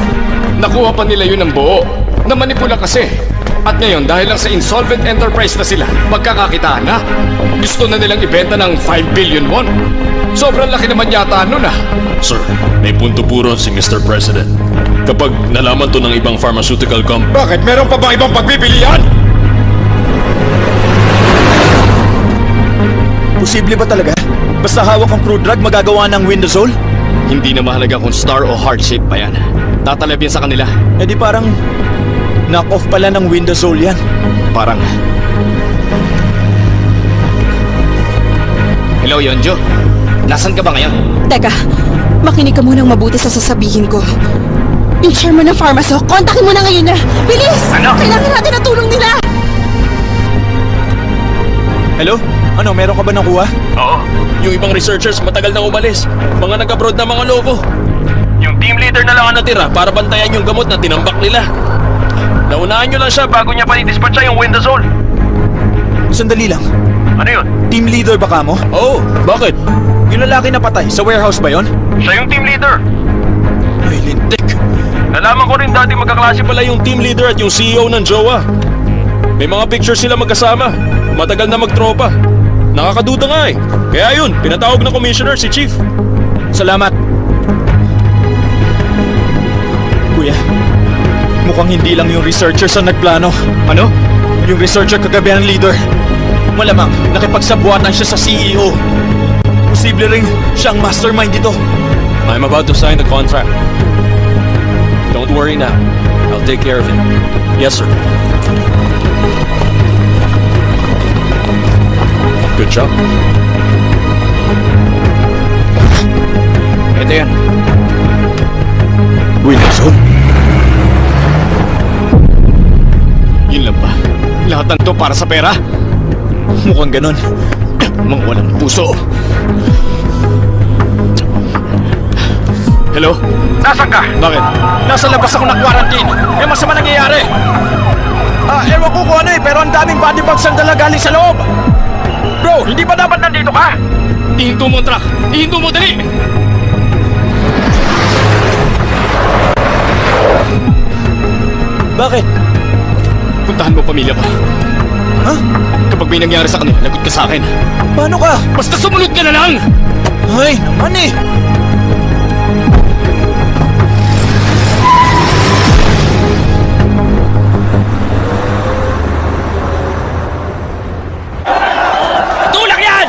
Nakuha pa nila yun ng buo. Namanipula kasi. At ngayon, dahil lang sa insolvent enterprise na sila, magkakakitaan na. Gusto na nilang ibenta ng 5 billion won. Sobrang laki naman yata nun ah. Sir, may punto puro si Mr. President. Kapag nalaman to ng ibang pharmaceutical company, Bakit? Meron pa bang ibang pagpipilian? Posible ba talaga? Basta hawak ang crude drug magagawa ng Windazole? Hindi na mahalaga kung star o heart shape pa yan. Tatalab yan sa kanila. Eh di parang knock-off pala ng Windazole yan. Parang... Hello, Yonjo. Nasaan ka ba ngayon? Teka, makinig ka munang mabuti sa sasabihin ko. Yung chairman ng Pharmaso, kontakin mo na ngayon na. Bilis! Ano? Kailangan natin ang tulong nila! Hello? Ano, meron ka ba nakuha? Oo. Yung ibang researchers matagal na umalis. Mga nag-abroad na mga loko. Yung team leader na lang ang natira para bantayan yung gamot na tinambak nila. Naunahan nyo lang siya bago niya pa i-dispatcha yung Windazole. Sandali lang. Ano yun? Team leader ba ka mo? Oo, bakit? Yung lalaki na patay, sa warehouse ba yon? Siya yung team leader. Ay, lintik. Nalaman ko rin dati magkaklase pala yung team leader at yung CEO ng Jowa. May mga pictures sila magkasama. Matagal na magtropa. Nakakaduda nga eh. Kaya yun, pinatawag ng commissioner si Chief. Salamat. Kuya, mukhang hindi lang yung researchers ang nagplano. Ano? Yung researcher kagabi ang leader. Malamang nakipagsabuatan siya sa CEO. Posible ring siyang mastermind dito. I'm about to sign the contract. Don't worry now. I'll take care of it. Yes, sir. Good job. Ito yan. Windazole? Yun lang ba? Lahat ng to para sa pera? Mukhang ganun. Mga walang puso. Hello? Nasaan ka? Bakit? Nasa labas ako ng quarantine. May masama nangyayari. Ewan ko kung ano pero ang daming body bags ang dala galing sa loob. Bro, hindi ba dapat nandito ka? Ihinto mo ang truck! Ihinto mo, dali! Bakit? Puntahan mo pamilya ko. Ha? Kapag may nangyari sa kanila, lagot ka sa akin. Paano ka? Basta sumunod ka na lang! Ay, naman eh. Tulak yan!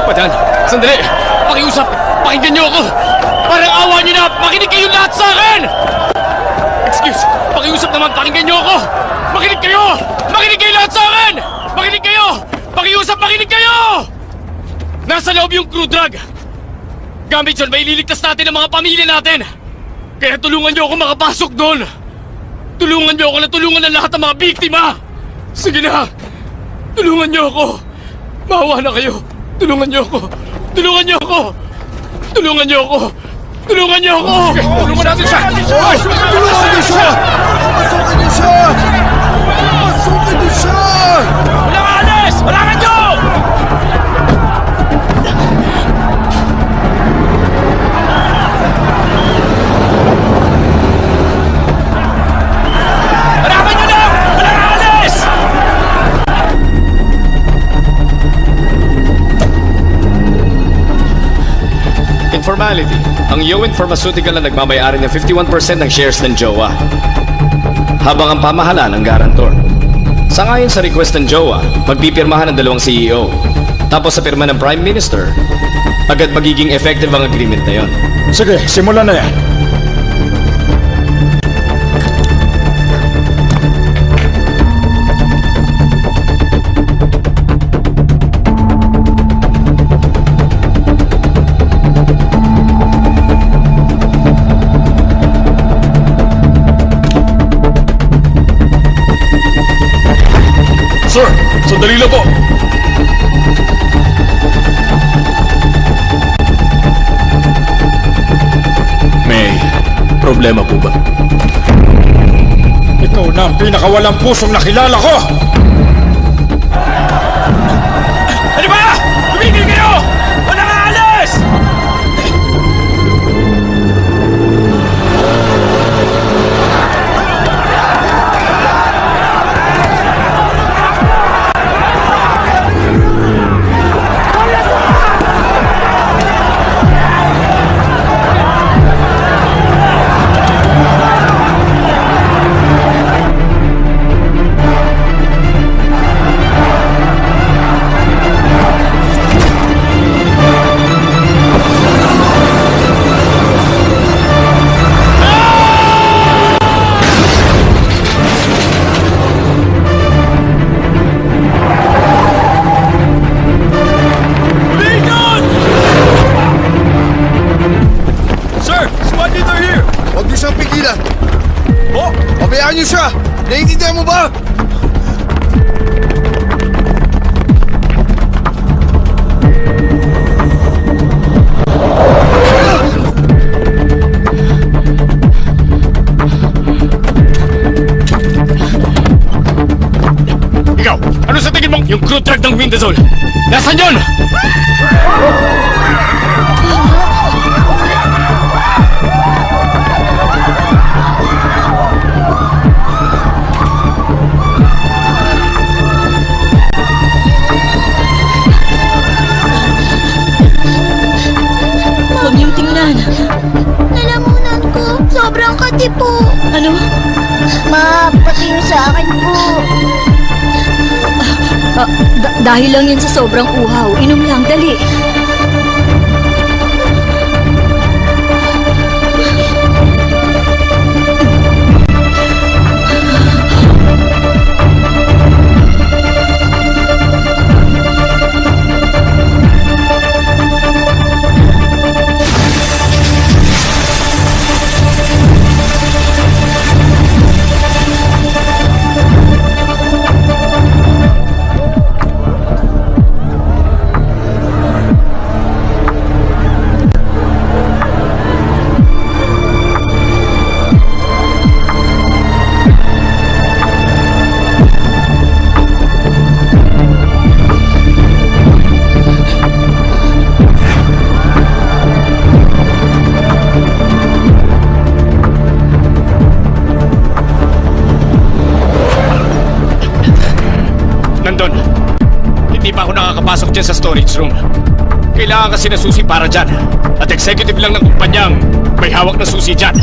Padan, Sandali! Pakiusap! Pakinggan niyo ako! Parang awa niyo na! Makinig kayo lahat sa akin! Excuse! Pakiusap naman! Pakinggan niyo ako! Makinig kayo! Makinig kayo lahat sa akin! Makinig kayo! Pakiusap! Makinig kayo! Nasa loob yung crude drug! Gamit yun, may ililigtas natin ang mga pamilya natin! Kaya tulungan niyo ako makapasok doon! Tulungan niyo ako na tulungan ang lahat ng mga biktima! Sige na! Tulungan niyo ako! Maawa na kayo! Tulungan niyo ako! Tulungan niyo ako! Tulungan niyo ako! Tulungan niyo ako! Tulungan natin siya! Tulungan niyo siya! Pasukin niyo siya! Pasukin niyo siya! Walang alis! Walangan niyo! Harapan niyo na! Walang alis! informality. Ang Yowen Pharmaceutical na nagmamayari ng 51% ng shares ng Jowa. Habang ang pamahalaan ang garantor. Sangayon sa request ng Jowa, magpipirmahan ng dalawang CEO. Tapos sa pirma ng Prime Minister, agad magiging effective ang agreement na yon. Sige, simulan na yan. Sir, sandali lang po. May problema po ba? Ikaw na ang pinakawalang pusong nakilala ko! Ano ba? Tumigil kayo! Walang aalis! Naiintindihan mo ba? Ikaw, ano sa tingin mo? Yung crew truck ng Windazol. Nasaan yun? Huwag niyong tingnan. Lalamunan ko. Sobrang katipo. Ano? Ma, pati yung sa akin po. Dahil lang yan sa sobrang uhaw. Inom lang, dali. Nandun. Hindi pa ako nakakapasok dyan sa storage room. Kailangan kasi na susi para dyan. At executive lang ng kumpanyang may hawak na susi dyan.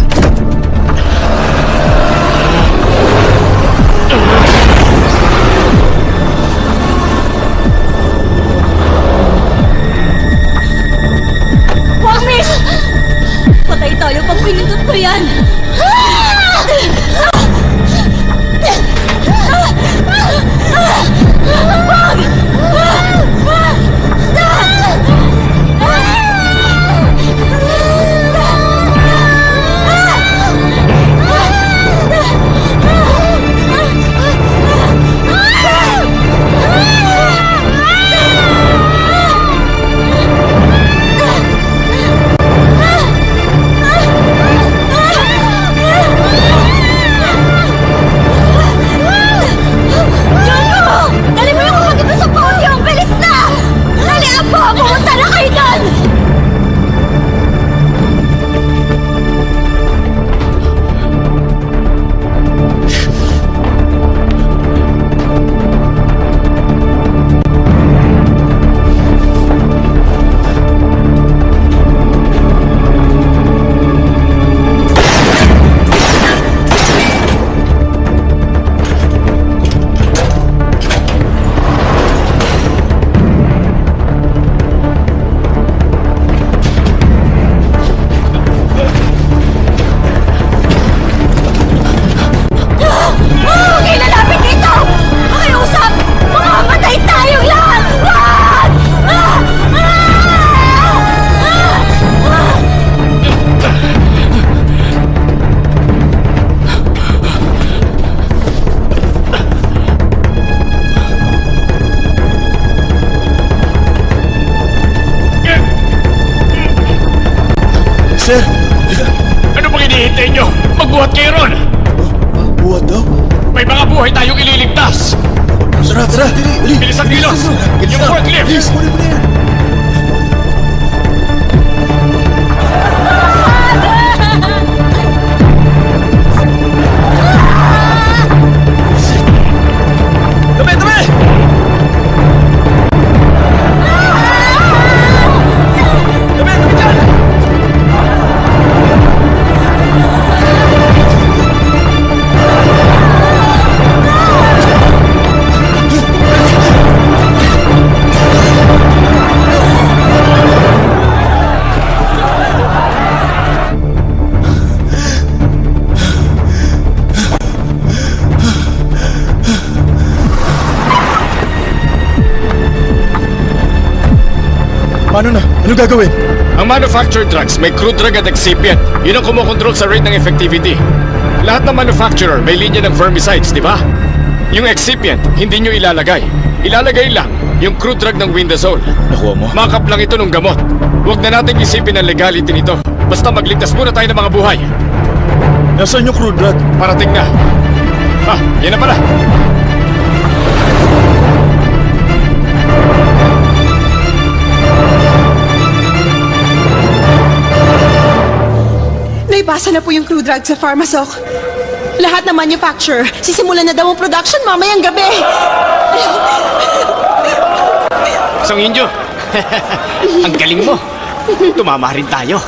Wag, miss! Patay tayo pag pinindot ko yan! Dali mo yung kumagin sa podium! Bilis na! Dali, Apo! Pumunta na kayo doon! Huwag kayo lalapit dito! Makiusap! Mamamatay tayong lahat! Wag! Sir, Ano bang hinihintay nyo? Magbuhat kayo ron! buhat daw. May mga buhay tayong ililigtas! Tara, tara, dali, dali. Bilis ang kilos! Yung forklift! Bilis, kunin mo na yan. Dami, dami! Dami, dami dyan! Paano na? Ano gagawin? Ang manufactured drugs may crude drug at excipient. Yun ang kumokontrol sa rate ng effectivity. Lahat ng manufacturer may linya ng vermicides, di ba? Yung excipient, hindi nyo ilalagay. Ilalagay lang yung crude drug ng Windazole. Nakuha mo? Makap lang ito ng gamot. Huwag na nating isipin ang legality nito. Basta magligtas muna tayo ng mga buhay. Nasaan yung crude drug? Parating na. Ah, yan na pala. Naipasa na po yung crude drug sa Pharmasoc. Lahat ng manufacturer, sisimulan na daw ang production mamayang gabi. Isang Indio. Ang galing mo. Tumama rin tayo.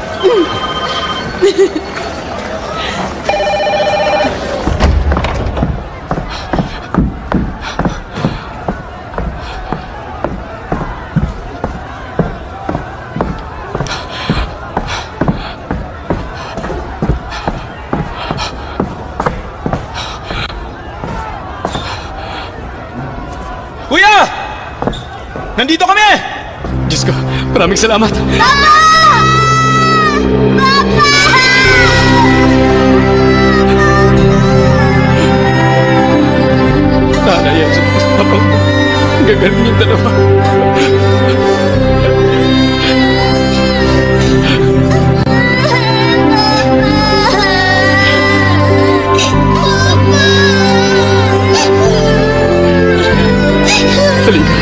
Kuya! Nandito kami! Diyos ko, maraming salamat. Sana yan si Papa. Gagaling yung dalawa. Halika.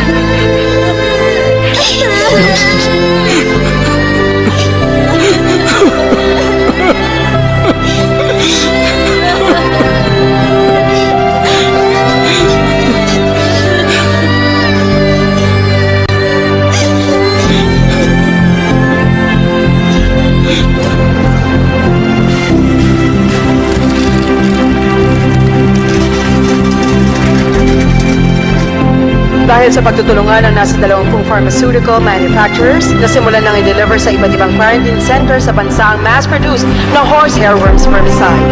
Dahil sa pagtutulungan ng nasa 20 pharmaceutical manufacturers na simulan nang i-deliver sa iba't ibang quarantine center sa bansa ang mass-produced na horsehair worms vermicide.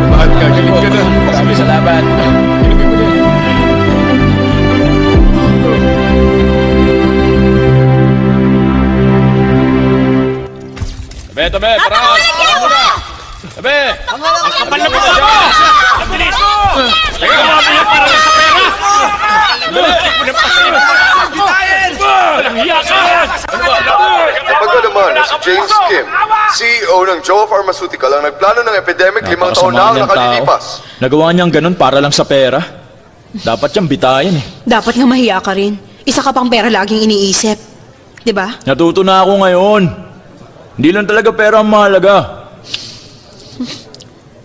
Mahal, gagaling ka na. Maraming salamat. Inumin mo na. Tabi, tara! Tabi! Ang kapal na mukha mo! Ang bilis mo! Teka, marami yan para lang sa pera! Lutik mo na pa! Walang hiya ka! Napagwa naman na si James Kim, CEO ng Joe Pharmaceutical ang nagplano ng epidemic 5 taon na ang nakalilipas. Nagawa niyang ganun para lang sa pera. Dapat siyang bitayan eh. Dapat nga mahiya ka rin. Isa ka pang pera laging iniisip. Di ba? Natuto na ako ngayon. Hindi lang talaga pera ang mahalaga.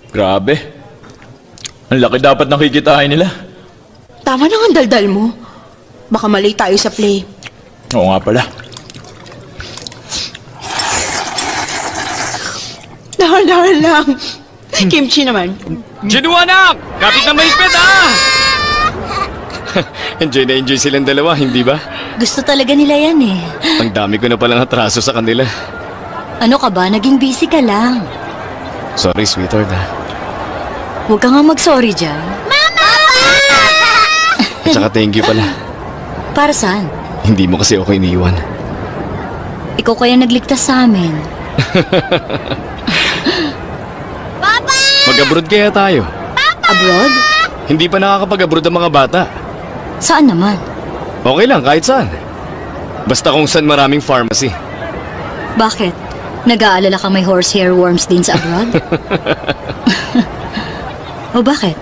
Grabe. Ang laki dapat nakikitain nila. Tama na ang daldal mo. Baka mali tayo sa play. Oo nga pala. Dahan-dahan lang. Kimchi naman. Ginuanak! Kapit na mahigpit, ah! Enjoy na enjoy silang dalawa, hindi ba? Gusto talaga nila yan eh. Ang dami ko na palang atraso sa kanila. Ano ka ba? Naging busy ka lang. Sorry, sweetheart, ah. Huwag ka nga mag-sorry dyan. At saka thank you pala. Para saan? Hindi mo kasi ako iniwan. Ikaw kaya nagligtas sa amin. Mag-abroad kaya tayo. Abroad? Hindi pa nakakapag-abroad ang mga bata. Saan naman? Okay lang, kahit saan. Basta kung saan maraming pharmacy. Bakit? Nag-aalala ka may horsehair worms din sa abroad? O bakit?